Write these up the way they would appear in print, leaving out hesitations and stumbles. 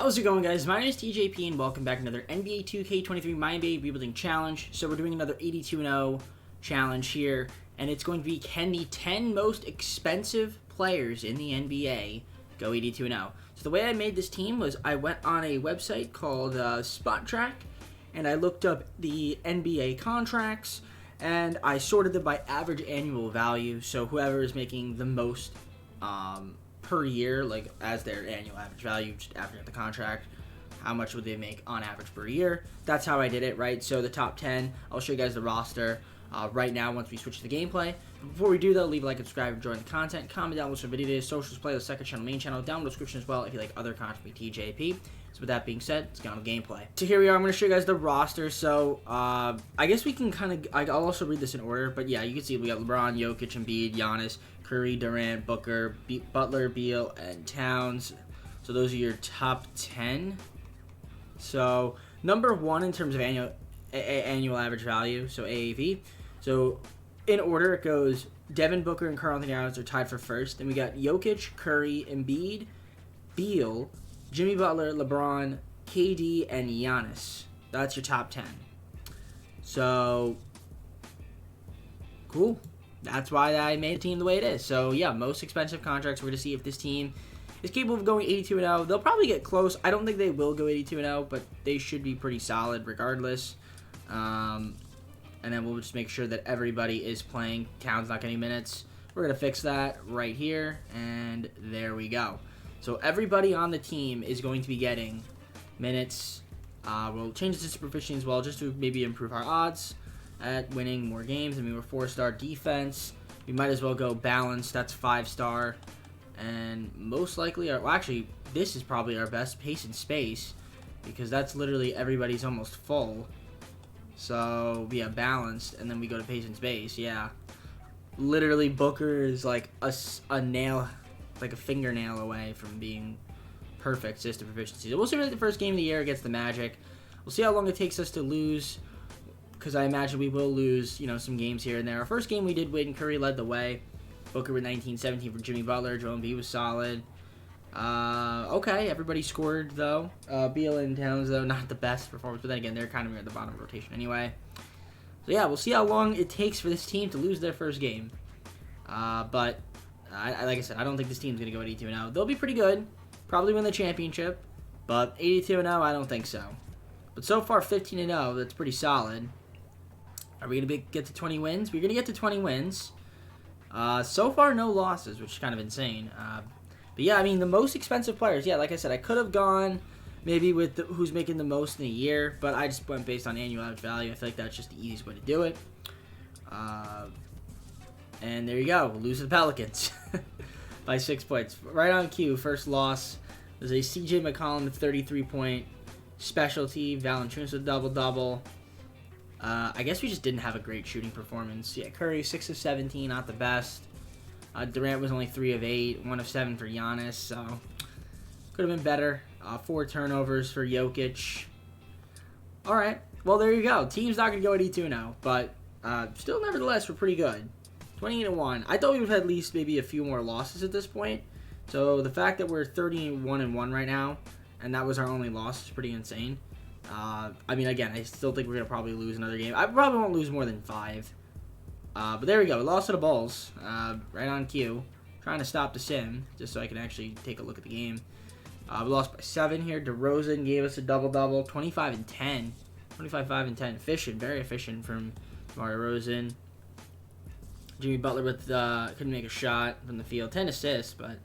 How's it going, guys? My name is TJP and welcome back to another NBA 2K23 MyNBA Rebuilding Challenge. So we're doing another 82-0 challenge here, and it's going to be, can the 10 most expensive players in the NBA go 82-0? So the way I made this team was I went on a website called Spot Track, and I looked up the NBA contracts, and I sorted them by average annual value. So whoever is making the most per year, like as their annual average value, just averaging out the contract, how much would they make on average per year. That's how I did it, right? So the top 10, I'll show you guys the roster right now once we switch to the gameplay. But before we do though, leave a like and subscribe, enjoy the content, comment down what video it is, socials, play the second channel, main channel, down in the description as well if you like other content with TJP. So with that being said, let's get on the gameplay. So here we are, I'm going to show you guys the roster. So I guess we can kind of, I'll also read this in order, but yeah, you can see we got LeBron, Jokic, Embiid, Giannis, Curry, Durant, Booker, Butler, Beal, and Towns. So those are your top 10. So number 1 in terms of annual average value, so AAV. So in order it goes Devin Booker and Karl-Anthony Towns are tied for first. Then we got Jokic, Curry, Embiid, Beal, Jimmy Butler, LeBron, KD, and Giannis. That's your top 10. So cool. That's why I made the team the way it is. So, yeah, most expensive contracts. We're going to see if this team is capable of going 82-0. They'll probably get close. I don't think they will go 82-0, but they should be pretty solid regardless. And then we'll just make sure that everybody is playing. Towns not getting minutes. We're going to fix that right here, and there we go. So, everybody on the team is going to be getting minutes. We'll change this to proficiency as well just to maybe improve our odds at winning more games. I mean, we're 4-star defense. We might as well go balanced. That's 5-star. And most likely, well, actually, this is probably our best pace and space because that's literally everybody's almost full. So, yeah, balanced. And then we go to pace and space. Yeah. Literally, Booker is like a nail, like a fingernail away from being perfect system proficiency. So we'll see the first game of the year against the Magic. We'll see how long it takes us to lose, because I imagine we will lose, some games here and there. Our first game we did win. Curry led the way. Booker with 19-17 for Jimmy Butler. Joel Embiid was solid. Okay, everybody scored, though. Beal and Towns, though, not the best performance. But then again, they're kind of near the bottom of the rotation anyway. So, yeah, we'll see how long it takes for this team to lose their first game. But, like I said, I don't think this team's going to go 82-0. They'll be pretty good. Probably win the championship. But 82-0, I don't think so. But so far, 15-0, that's pretty solid. Are we going to get to 20 wins? We're going to get to 20 wins. So far, no losses, which is kind of insane. But yeah, I mean, the most expensive players. Yeah, like I said, I could have gone maybe with who's making the most in a year, but I just went based on annual average value. I feel like that's just the easiest way to do it. And there you go. We'll lose to the Pelicans by 6 points. Right on cue, first loss. There's a CJ McCollum 33-point specialty. Valanciunas with double-double. I guess we just didn't have a great shooting performance. Yeah, Curry, 6 of 17, not the best. Durant was only 3 of 8, 1 of 7 for Giannis, so could have been better. 4 turnovers for Jokic. All right, well, there you go. Team's not going to go 82-0, but still, nevertheless, we're pretty good. 28-1. I thought we would have at least maybe a few more losses at this point. So the fact that we're 31-1 right now, and that was our only loss, is pretty insane. I mean, again, I still think we're going to probably lose another game. I probably won't lose more than 5. But there we go. We lost to the Bulls. Right on cue. Trying to stop the sim, just so I can actually take a look at the game. We lost by 7 here. DeRozan gave us a double-double. 25 and 10. 25, 5, and 10. Efficient. Very efficient from DeMar DeRozan. Jimmy Butler with couldn't make a shot from the field. 10 assists, but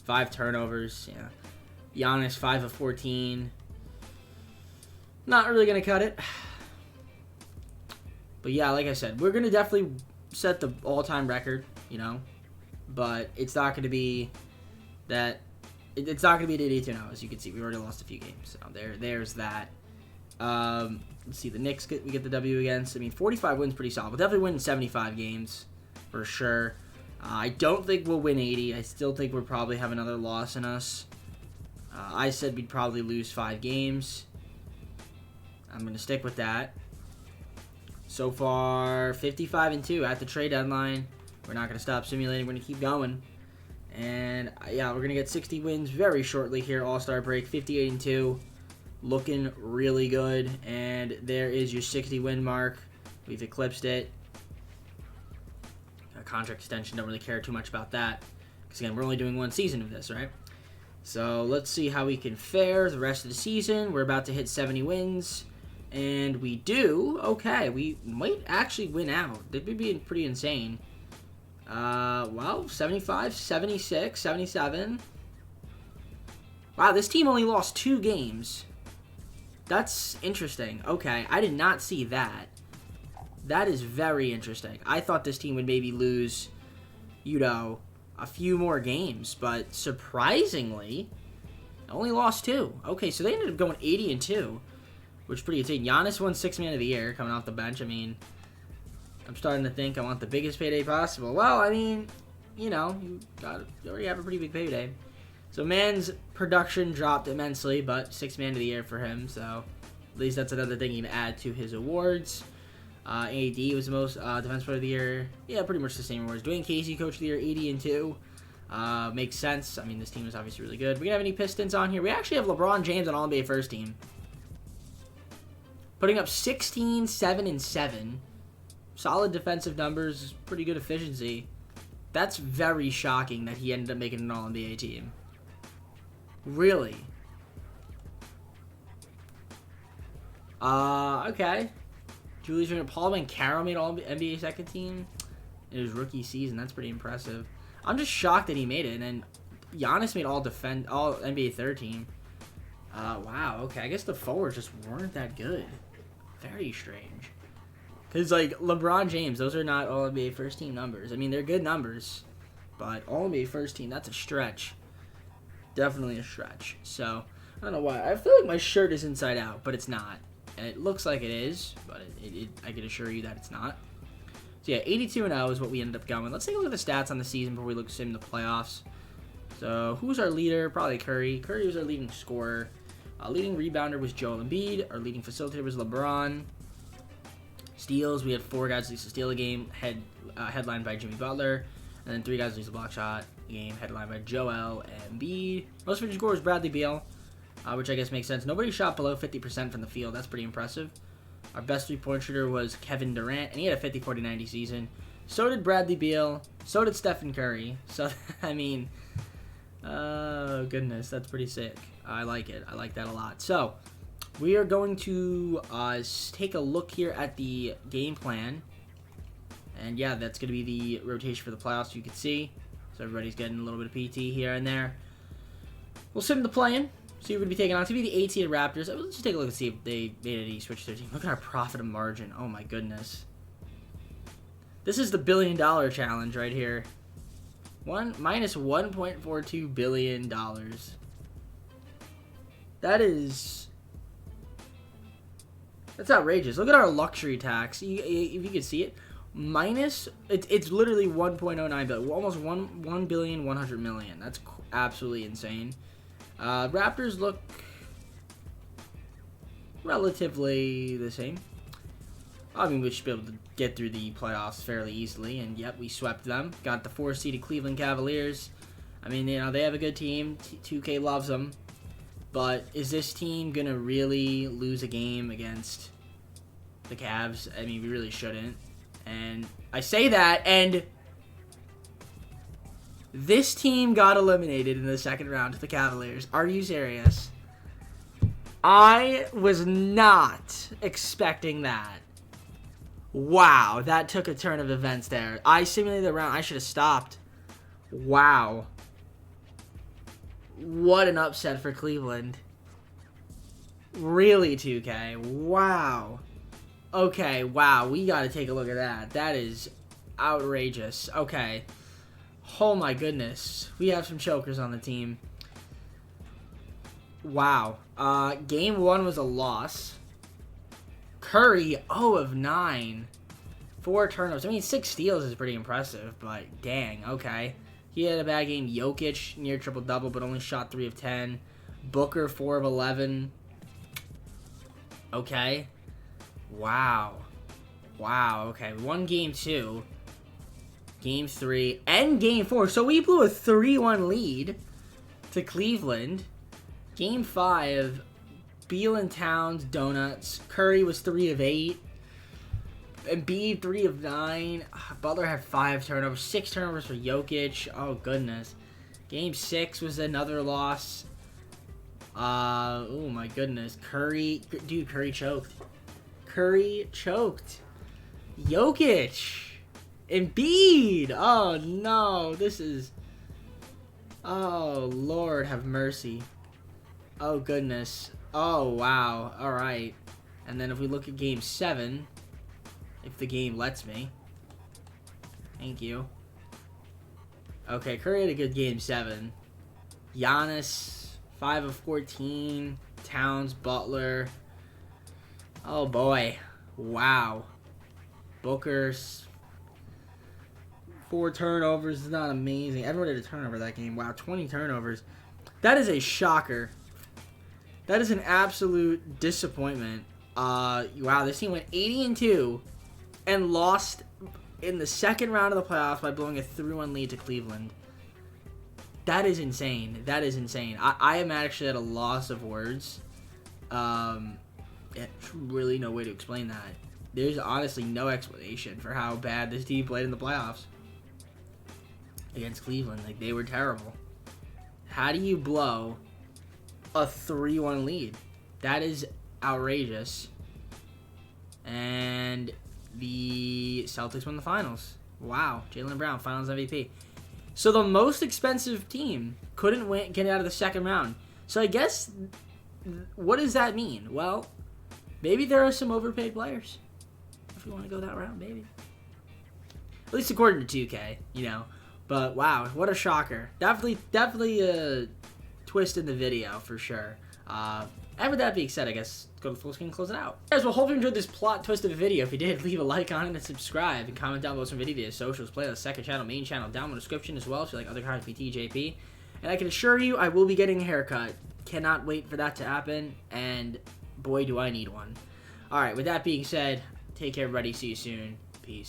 5 turnovers. Yeah. Giannis, 5 of 14. Not really going to cut it. But yeah, like I said, we're going to definitely set the all-time record, But it's not going to be that. It's not going to be at 82 now, as you can see. We already lost a few games. So there's that. Let's see, the Knicks, we get the W against. I mean, 45 wins pretty solid. We'll definitely win 75 games for sure. I don't think we'll win 80. I still think we'll probably have another loss in us. I said we'd probably lose 5 games. I'm going to stick with that. So far, 55-2 at the trade deadline. We're not going to stop simulating. We're going to keep going. And yeah, we're going to get 60 wins very shortly here. All-Star break, 58-2. Looking really good. And there is your 60 win mark. We've eclipsed it. A contract extension, don't really care too much about that. Because again, we're only doing one season of this, right? So let's see how we can fare the rest of the season. We're about to hit 70 wins. And we do. Okay, we might actually win out. That would be pretty insane. Well, 75, 76, 77. Wow, this team only lost 2 games. That's interesting. Okay, I did not see that. That is very interesting. I thought this team would maybe lose, you know, a few more games, but surprisingly, only lost 2. Okay, so they ended up going 80-2, which is pretty insane. Giannis won 6th Man of the Year coming off the bench. I mean, I'm starting to think I want the biggest payday possible. Well, I mean, you know, you already have a pretty big payday. So man's production dropped immensely, but 6th Man of the Year for him. So at least that's another thing he can add to his awards. AD was the most Defense Player of the Year. Yeah, pretty much the same awards. Dwayne Casey, Coach of the Year, 80-2. Makes sense. I mean, this team is obviously really good. We gonna have any Pistons on here? We actually have LeBron James on All-NBA First Team, putting up 16, 7, and 7. Solid defensive numbers, pretty good efficiency. That's very shocking that he ended up making an All-NBA team. Really? Okay. Julius Randle, Paul Banchero made All-NBA second team in his rookie season. That's pretty impressive. I'm just shocked that he made it. And then Giannis made All-NBA third team. Wow, okay. I guess the forwards just weren't that good. Very strange. Because, like, LeBron James, those are not All-NBA first team numbers. I mean, they're good numbers. But All-NBA first team, that's a stretch. Definitely a stretch. So, I don't know why. I feel like my shirt is inside out, but it's not. And it looks like it is, but I can assure you that it's not. So, yeah, 82-0 is what we ended up going. Let's take a look at the stats on the season before we look at the playoffs. So, who's our leader? Probably Curry. Curry was our leading scorer. Leading rebounder was Joel Embiid. Our leading facilitator was LeBron. Steals, we had 4 guys lead to steal a game, headlined by Jimmy Butler. And then 3 guys lead to block shot game, headlined by Joel Embiid. Most efficient scorer was Bradley Beal, which I guess makes sense. Nobody shot below 50% from the field. That's pretty impressive. Our best three-point shooter was Kevin Durant, and he had a 50-40-90 season. So did Bradley Beal. So did Stephen Curry. So, I mean, oh, goodness, that's pretty sick. I like it. I like that a lot. So, we are going to take a look here at the game plan. And, yeah, that's going to be the rotation for the playoffs, you can see. So, everybody's getting a little bit of PT here and there. We'll sim the play-in. See who we're going to be taking on. It's going to be the AT Raptors. Let's just take a look and see if they made any switch to their team. Look at our profit and margin. Oh, my goodness. This is the $1 billion challenge right here. Minus $1.42 billion. That's outrageous. Look at our luxury tax. If you can see it, it's literally 1.09 billion, almost 1,100,000,000. That's absolutely insane. Raptors look relatively the same. I mean, we should be able to get through the playoffs fairly easily, and yep, we swept them. Got the 4-seeded Cleveland Cavaliers. I mean, you know, they have a good team. 2K loves them. But is this team going to really lose a game against the Cavs? I mean, we really shouldn't. And I say that, and this team got eliminated in the second round to the Cavaliers. Are you serious? I was not expecting that. Wow, that took a turn of events there. I simulated the round. I should have stopped. Wow. What an upset for Cleveland. Really, 2K? Wow. Okay, wow. We got to take a look at that. That is outrageous. Okay. Oh, my goodness. We have some chokers on the team. Wow. Game 1 was a loss. Curry, 0 of 9. 4 turnovers. I mean, 6 steals is pretty impressive, but dang, okay. He had a bad game. Jokic, near triple-double, but only shot 3 of 10. Booker, 4 of 11. Okay. Wow. Wow, okay. We won game 2. Game 3 and Game 4. So we blew a 3-1 lead to Cleveland. Game 5, Beal and Towns, donuts. Curry was 3 of 8. Embiid, 3 of 9. Butler had 5 turnovers. 6 turnovers for Jokic. Oh, goodness. Game 6 was another loss. Oh, my goodness. Curry choked. Curry choked. Jokic. Embiid. Oh, no. This is... Oh, Lord have mercy. Oh, goodness. Oh, wow. All right. And then if we look at Game 7, if the game lets me. Thank you. Okay, Curry had a good Game 7. Giannis, 5 of 14. Towns, Butler. Oh, boy. Wow. Booker's 4 turnovers is not amazing. Everyone had a turnover that game. Wow, 20 turnovers. That is a shocker. That is an absolute disappointment. Wow, this team went 80-2 and lost in the second round of the playoffs by blowing a 3-1 lead to Cleveland. That is insane. That is insane. I am actually at a loss of words. There's really no way to explain that. There's honestly no explanation for how bad this team played in the playoffs against Cleveland. Like, they were terrible. How do you blow a 3-1 lead? That is outrageous. And the Celtics won the finals. Wow. Jaylen Brown, finals MVP. So the most expensive team couldn't get out of the second round. So I guess, what does that mean? Well, maybe there are some overpaid players. If we want to go that route, maybe. At least according to 2K, you know. But wow, what a shocker. Definitely a twist in the video for sure. And with that being said, I guess go to full screen and close it out. Guys, well, hope you enjoyed this plot twist of a video. If you did, leave a like on it and subscribe. And comment down below some videos, socials, playlist, second channel, main channel, down in the description as well if you like other kinds of TJP. And I can assure you, I will be getting a haircut. Cannot wait for that to happen. And boy, do I need one. Alright, with that being said, take care, everybody. See you soon.